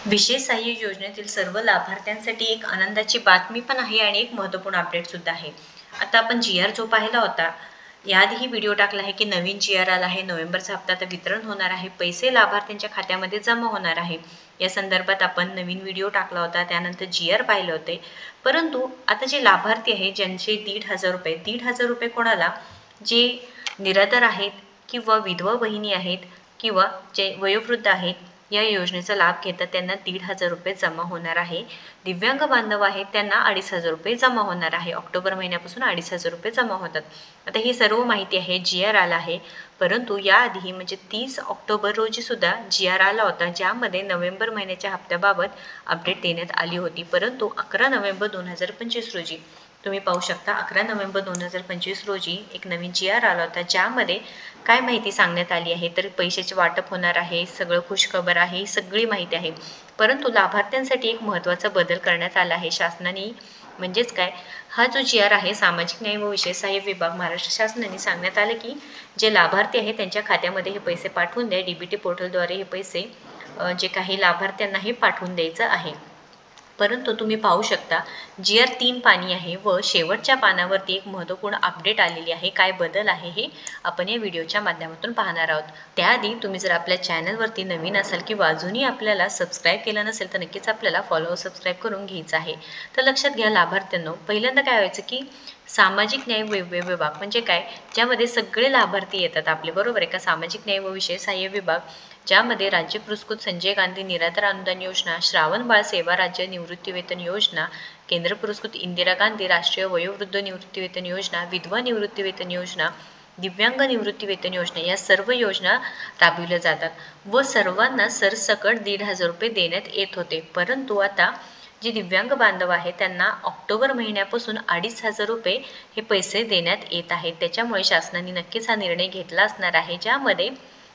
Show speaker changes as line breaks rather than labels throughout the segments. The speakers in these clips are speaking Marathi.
विशेष सहाय्य योजनेतील सर्व लाभार्थ्यांसाठी एक आनंदाची बातमी पण आहे आणि एक महत्त्वपूर्ण अपडेट सुद्धा आहे. आता आपण GR जो पाहिला होता, याआधीही व्हिडिओ टाकला आहे की नवीन GR आला आहे. नोव्हेंबरचा हप्ता आता वितरण होणार आहे. पैसे लाभार्थ्यांच्या खात्यामध्ये जमा होणार आहे. या संदर्भात आपण नवीन व्हिडिओ टाकला होता, त्यानंतर GR पाहिले होते. परंतु आता जे लाभार्थी आहेत ज्यांचे 1,500 रुपये कोणाला जे निराधार आहेत किंवा विधवा बहिणी आहेत किंवा जे वयोवृद्ध आहेत या योजनेचा लाभ घेतात त्यांना 1,500 रुपये जमा होणार आहे. दिव्यांग बांधव आहेत त्यांना 2,500 रुपये जमा होणार आहे. ऑक्टोबर महिन्यापासून 2,500 रुपये जमा होतात. आता ही सर्व माहिती आहे, GR आला आहे. परंतु याआधी म्हणजे 30 ऑक्टोबर रोजी सुद्धा GR आला होता, ज्यामध्ये नोव्हेंबर महिन्याच्या हप्त्याबाबत अपडेट देण्यात आली होती. परंतु 11 नोव्हेंबर 2025 रोजी तुम्ही पाहू शकता, 11 नोव्हेंबर 2025 रोजी एक नवीन GR आला होता, ज्यामध्ये काय माहिती सांगण्यात आली आहे तर पैशाचे वाटप होणार आहे, सगळं खुशखबर आहे, सगळी माहिती आहे. परंतु लाभार्थ्यांसाठी एक महत्त्वाचा बदल करण्यात आला आहे शासनाने. म्हणजेच काय, हा जो GR आहे सामाजिक न्याय व विशेष सहाय्य विभाग महाराष्ट्र शासनाने सांगण्यात आले की जे लाभार्थी आहेत त्यांच्या खात्यामध्ये हे पैसे पाठवून द्या. DBT पोर्टलद्वारे हे पैसे जे काही लाभार्थ्यांना हे पाठवून द्यायचं आहे. परंतु तुम्ही पाहू शकता GR 3 पानी आहे व शेवटच्या पानावरती एक महत्त्वपूर्ण अपडेट आलेली आहे. काय बदल आहे हे आपण या व्हिडिओच्या माध्यमातून पाहणार आहोत. त्याआधी तुम्ही जर आपल्या चॅनलवरती नवीन असाल किंवा अजूनही आपल्याला सबस्क्राईब केलं नसेल तर नक्कीच आपल्याला फॉलो सबस्क्राईब करून घ्यायचं आहे. तर लक्षात घ्या लाभार्थ्यांनो, पहिल्यांदा काय व्हायचं की सामाजिक न्याय विभाग म्हणजे काय, ज्यामध्ये सगळे लाभार्थी येतात आपले, बरोबर आहे का. सामाजिक न्याय व विशेष सहाय्य विभाग ज्यामध्ये राज्य पुरस्कृत संजय गांधी निराधार अनुदान योजना, श्रावण बाळ सेवा राज्य निवृत्तीवेतन योजना, केंद्र पुरस्कृत इंदिरा गांधी राष्ट्रीय वयोवृद्ध निवृत्तीवेतन योजना, विधवा निवृत्तीवेतन योजना, दिव्यांग निवृत्तीवेतन योजना या सर्व योजना राबविल्या जातात व सर्वांना सरसकट 1,500 रुपये देण्यात येत होते. परंतु आता जे दिव्यांग बांधव आहेत त्यांना ऑक्टोबर महिन्यापासून 2,500 रुपये हे पैसे देण्यात येत आहेत. त्याच्यामुळे शासनाने नक्कीच हा निर्णय घेतला असणार आहे, ज्यामध्ये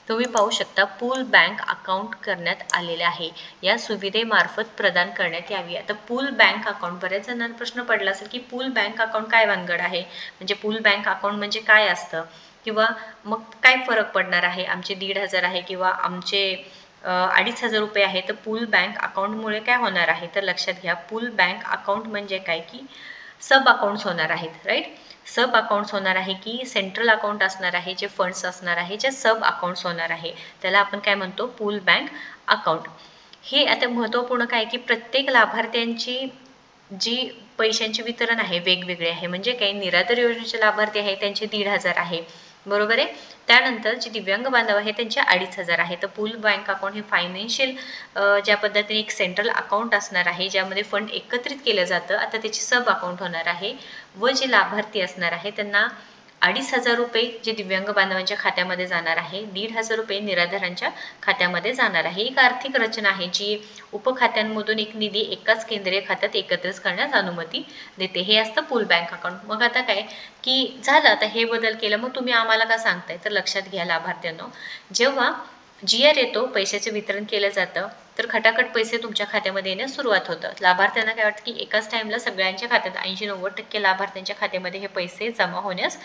तुम्ही पाहू शकता पूल बँक अकाउंट करण्यात आलेले आहे. या सुविधेमार्फत प्रदान करण्यात यावी. आता पूल बँक अकाउंट, बऱ्याच जणांना प्रश्न पडला असेल की पूल बँक अकाउंट काय भानगड आहे, म्हणजे पूल बँक अकाउंट म्हणजे काय असतं किंवा मग काय फरक पडणार आहे, आमचे 1,500 आहे किंवा आमचे 2,500 रुपये आहे तर पूल बँक अकाउंटमुळे काय होणार आहे. तर लक्षात घ्या, पूल बँक अकाउंट म्हणजे काय की सब अकाउंट्स होणार आहेत, राईट. सब अकाउंट्स होणार आहे की सेंट्रल अकाउंट असणार आहे, जे फंड्स असणार आहे, जे सब अकाउंट्स होणार आहे, त्याला आपण काय म्हणतो, पूल बँक अकाउंट. हे आता महत्त्वपूर्ण काय की प्रत्येक लाभार्थ्यांची जी पैशांचे वितरण आहे वेगवेगळे आहे. म्हणजे काही निराधार योजनेचे लाभार्थी आहे त्यांचे 1,500 आहे, बरोबर आहे. त्यानंतर जे दिव्यांग बांधव आहे त्यांचे 2,500 आहे. तर पूल बँक अकाउंट हे फायनान्शियल ज्या पद्धतीने एक सेंट्रल अकाउंट असणार आहे, ज्यामध्ये फंड एकत्रित केलं जातं. आता त्याचे सब अकाउंट होणार आहे व जे लाभार्थी असणार आहे त्यांना 2,500 रुपये जे दिव्यांग बांधवांच्या खात्यामध्ये जाणार आहे, 1,500 रुपये निराधारांच्या खात्यामध्ये जाणार आहे. एक आर्थिक रचना आहे जी उपखात्यांमधून एक निधी एकाच केंद्रीय खात्यात एकत्रित करण्यास अनुमती देते. हे असतं पूल बँक अकाउंट. मग आता काय की झालं, आता हे बदल केलं, मग तुम्ही आम्हाला का सांगताय. तर लक्षात घ्या लाभार्थ्यांनो, जेव्हा GR येतो, पैशाचे वितरण केलं जातं, तर खटाखट पैसे तुमच्या खात्यामध्ये येण्यास सुरुवात होतं. लाभार्थ्यांना काय वाटतं की एकाच टाईमला सगळ्यांच्या खात्यात 80-90% लाभार्थ्यांच्या खात्यामध्ये हे पैसे जमा होण्यास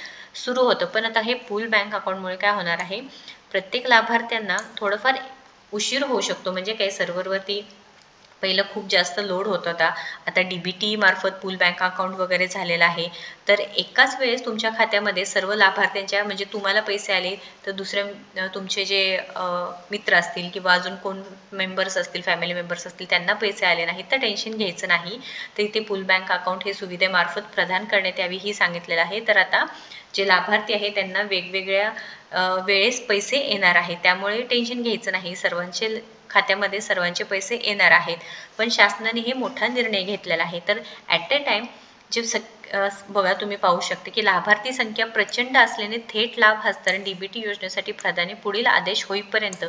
सुरू होतं. पण आता हे पूल बँक अकाउंटमुळे काय होणार आहे, प्रत्येक लाभार्थ्यांना थोडंफार उशीर होऊ शकतो. म्हणजे काही सर्व्हरवरती पहिलं खूप जास्त लोड होत होता, आता DBT मार्फत पूल बँक अकाउंट वगैरे झालेलं आहे. तर एकाच वेळेस तुमच्या खात्यामध्ये सर्व लाभार्थ्यांच्या, म्हणजे तुम्हाला पैसे आले तर दुसऱ्या तुमचे जे मित्र असतील किंवा अजून कोण मेंबर्स असतील, फॅमिली मेंबर्स असतील, त्यांना पैसे आले नाहीत तर टेन्शन घ्यायचं नाही. तर इथे पूल बँक अकाउंट हे सुविधेमार्फत प्रदान करण्यात यावी ही सांगितलेलं आहे. तर आता जे लाभार्थी आहे त्यांना वेगवेगळ्या वेळेस पैसे येणार आहेत, त्यामुळे टेन्शन घ्यायचं नाही. सर्वांचे खात्यामध्ये सर्वांचे पैसे येणार आहेत. पण शासनाने हे मोठा निर्णय घेतलेला आहे. तर ॲट अ टाईम जे बघा तुम्ही पाहू शकता की लाभार्थी संख्या प्रचंड असल्याने थेट लाभ हस्तांतरण DBT योजनेसाठी प्राधान्य पुढील आदेश होईपर्यंत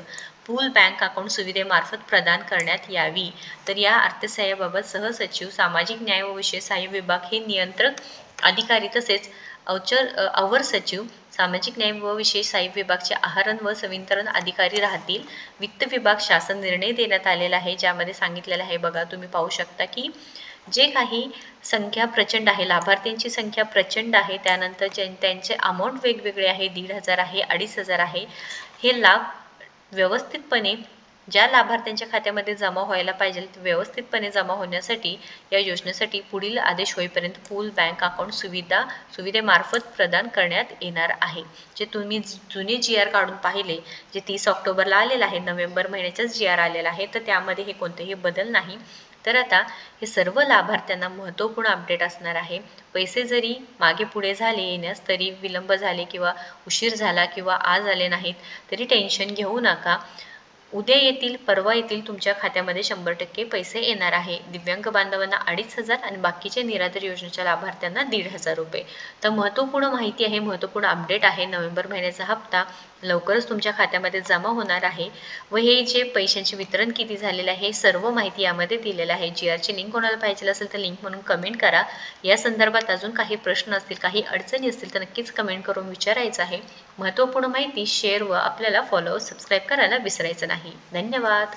पूल बँक अकाउंट सुविधेमार्फत प्रदान करण्यात यावी. तर या अर्थसहाय्याबाबत सहसचिव सामाजिक न्याय व विशेष सहाय्य विभाग हे नियंत्रक अधिकारी तसेच अवर सचिव सामाजिक न्याय व विशेष सहाय्य विभागचे आहरण व संवितरण अधिकारी राहतील. वित्त विभाग शासन निर्णय देण्यात आलेला आहे, ज्यामध्ये सांगितलेलं आहे, बघा तुम्ही पाहू शकता की जे काही संख्या प्रचंड आहे, लाभार्थ्यांची संख्या प्रचंड आहे, त्यानंतर त्यांचे अमाऊंट वेगवेगळे आहे, 1,500 आहे, 2,500 आहे. हे लाभ व्यवस्थितपणे ज्या लाभार्थ्यांच्या खात्यामध्ये जमा व्हायला पाहिजे ते व्यवस्थितपणे जमा होण्यासाठी या योजनेसाठी पुढील आदेश होईपर्यंत फुल बँक अकाउंट सुविधेमार्फत प्रदान करण्यात येणार आहे. जे तुम्ही जुने GR काढून पाहिले, जे 30 ऑक्टोबरला आलेलं आहे, नोव्हेंबर महिन्याचाच GR आलेला आहे, तर त्यामध्ये हे कोणतेही बदल नाही. तर आता हे सर्व लाभार्थ्यांना महत्त्वपूर्ण अपडेट असणार आहे. पैसे जरी मागे पुढे झाले येण्यास, तरी विलंब झाले किंवा उशीर झाला किंवा आज आले नाहीत तरी टेन्शन घेऊ नका. उद्या येतील, परवा येतील, तुमच्या खात्यामध्ये 100% पैसे येणार आहे. दिव्यांग बांधवांना 2,500 आणि बाकीच्या निराधार योजनेच्या लाभार्थ्यांना 1,500 रुपये. तर महत्त्वपूर्ण माहिती आहे, महत्त्वपूर्ण अपडेट आहे. नोव्हेंबर महिन्याचा हप्ता लवकरच तुमच्या खात्यामध्ये जमा होणार आहे व हे जे पैशांचे वितरण किती झालेलं आहे हे सर्व माहिती यामध्ये दिलेलं आहे. GRची लिंक कोणाला पाहिजे असेल तर लिंक म्हणून कमेंट करा. या संदर्भात अजून काही प्रश्न असतील, काही अडचणी असतील तर नक्कीच कमेंट करून विचारायचं आहे. महत्त्वपूर्ण माहिती शेअर व आपल्याला फॉलो सबस्क्राईब करायला विसरायचं नाही. धन्यवाद.